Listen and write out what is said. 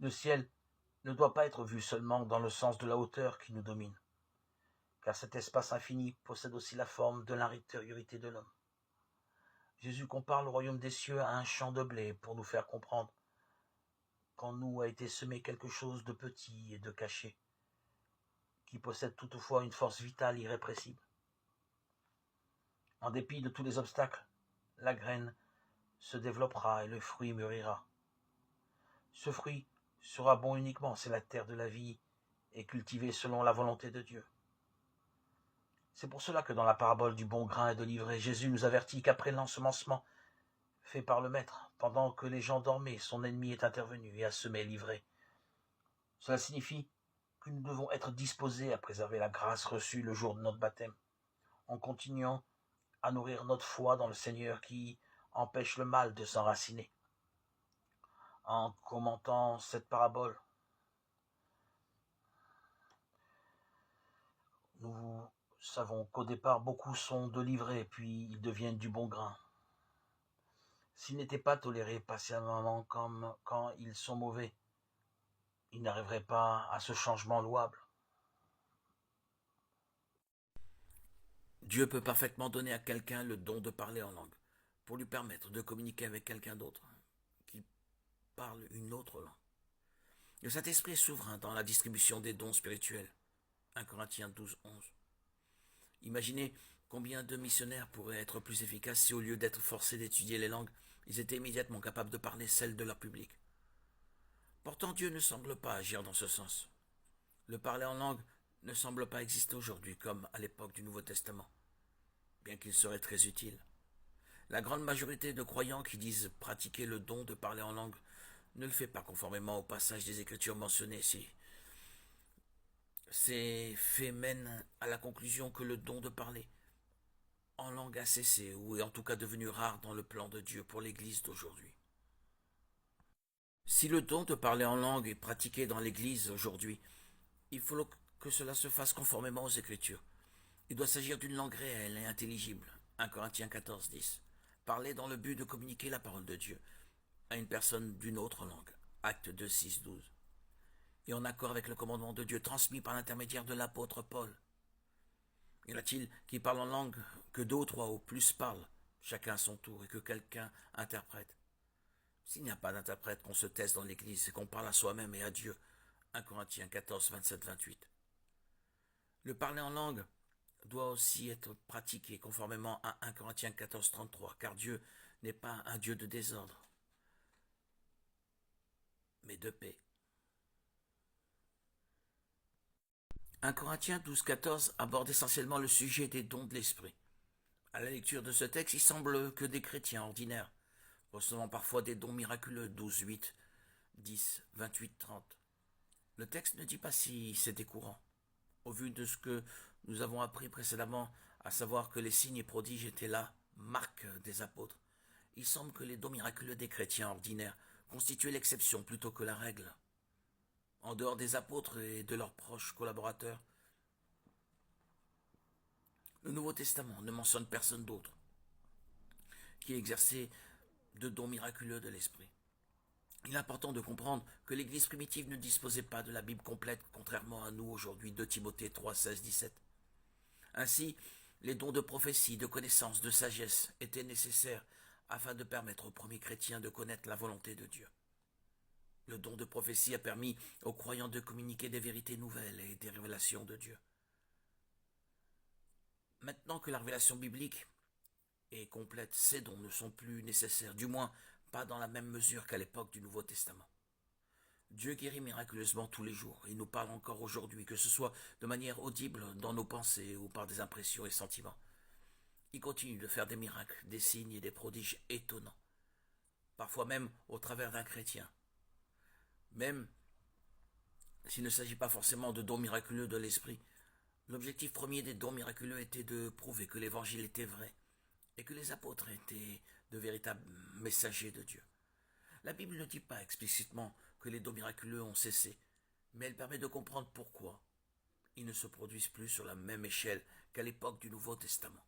Le ciel ne doit pas être vu seulement dans le sens de la hauteur qui nous domine, car cet espace infini possède aussi la forme de l'intériorité de l'homme. Jésus compare le royaume des cieux à un champ de blé pour nous faire comprendre qu'en nous a été semé quelque chose de petit et de caché, qui possède toutefois une force vitale irrépressible. En dépit de tous les obstacles, la graine se développera et le fruit mûrira. Ce fruit sera bon uniquement si la terre de la vie est cultivée selon la volonté de Dieu. C'est pour cela que dans la parabole du bon grain et de l'ivraie, Jésus nous avertit qu'après l'ensemencement fait par le Maître, pendant que les gens dormaient, son ennemi est intervenu et a semé l'ivraie. Cela signifie que nous devons être disposés à préserver la grâce reçue le jour de notre baptême, en continuant à nourrir notre foi dans le Seigneur qui empêche le mal de s'enraciner. En commentant cette parabole, nous savons qu'au départ, beaucoup sont de l'ivraie, puis ils deviennent du bon grain. S'ils n'étaient pas tolérés patiemment comme quand ils sont mauvais, ils n'arriveraient pas à ce changement louable. Dieu peut parfaitement donner à quelqu'un le don de parler en langue, pour lui permettre de communiquer avec quelqu'un d'autre, qui parle une autre langue. Le Saint-Esprit est souverain dans la distribution des dons spirituels. 1 Corinthiens 12, 11. Imaginez combien de missionnaires pourraient être plus efficaces si au lieu d'être forcés d'étudier les langues, ils étaient immédiatement capables de parler celles de leur public. Pourtant, Dieu ne semble pas agir dans ce sens. Le parler en langue ne semble pas exister aujourd'hui comme à l'époque du Nouveau Testament, bien qu'il serait très utile. La grande majorité de croyants qui disent pratiquer le don de parler en langue ne le fait pas conformément au passage des Écritures mentionnées ici. Ces faits mènent à la conclusion que le don de parler en langue a cessé ou est en tout cas devenu rare dans le plan de Dieu pour l'Église d'aujourd'hui. Si le don de parler en langue est pratiqué dans l'Église aujourd'hui, il faut que cela se fasse conformément aux Écritures. Il doit s'agir d'une langue réelle et intelligible. 1 Corinthiens 14, 10. Parler dans le but de communiquer la parole de Dieu à une personne d'une autre langue. Acte 2, 6, 12. Et en accord avec le commandement de Dieu transmis par l'intermédiaire de l'apôtre Paul. Y en a-t-il qui parlent en langue que deux ou trois ou plus parlent, chacun à son tour, et que quelqu'un interprète? S'il n'y a pas d'interprète, qu'on se taise dans l'Église et qu'on parle à soi-même et à Dieu. 1 Corinthiens 14, 27, 28. Le parler en langue doit aussi être pratiqué conformément à 1 Corinthiens 14, 33, car Dieu n'est pas un Dieu de désordre, mais de paix. 1 Corinthiens 12, 14 aborde essentiellement le sujet des dons de l'esprit. À la lecture de ce texte, il semble que des chrétiens ordinaires, recevant parfois des dons miraculeux, 12, 8, 10, 28, 30. Le texte ne dit pas si c'était courant. Au vu de ce que nous avons appris précédemment, à savoir que les signes et prodiges étaient là, marque des apôtres, il semble que les dons miraculeux des chrétiens ordinaires constituaient l'exception plutôt que la règle. En dehors des apôtres et de leurs proches collaborateurs, le Nouveau Testament ne mentionne personne d'autre qui exerçait de dons miraculeux de l'esprit. Il est important de comprendre que l'Église primitive ne disposait pas de la Bible complète, contrairement à nous aujourd'hui, 2 Timothée 3, 16, 17. Ainsi, les dons de prophétie, de connaissance, de sagesse étaient nécessaires afin de permettre aux premiers chrétiens de connaître la volonté de Dieu. Le don de prophétie a permis aux croyants de communiquer des vérités nouvelles et des révélations de Dieu. Maintenant que la révélation biblique est complète, ces dons ne sont plus nécessaires, du moins pas dans la même mesure qu'à l'époque du Nouveau Testament. Dieu guérit miraculeusement tous les jours. Il nous parle encore aujourd'hui, que ce soit de manière audible dans nos pensées ou par des impressions et sentiments. Il continue de faire des miracles, des signes et des prodiges étonnants, parfois même au travers d'un chrétien. Même s'il ne s'agit pas forcément de dons miraculeux de l'esprit, l'objectif premier des dons miraculeux était de prouver que l'évangile était vrai et que les apôtres étaient de véritables messagers de Dieu. La Bible ne dit pas explicitement que les dons miraculeux ont cessé, mais elle permet de comprendre pourquoi ils ne se produisent plus sur la même échelle qu'à l'époque du Nouveau Testament.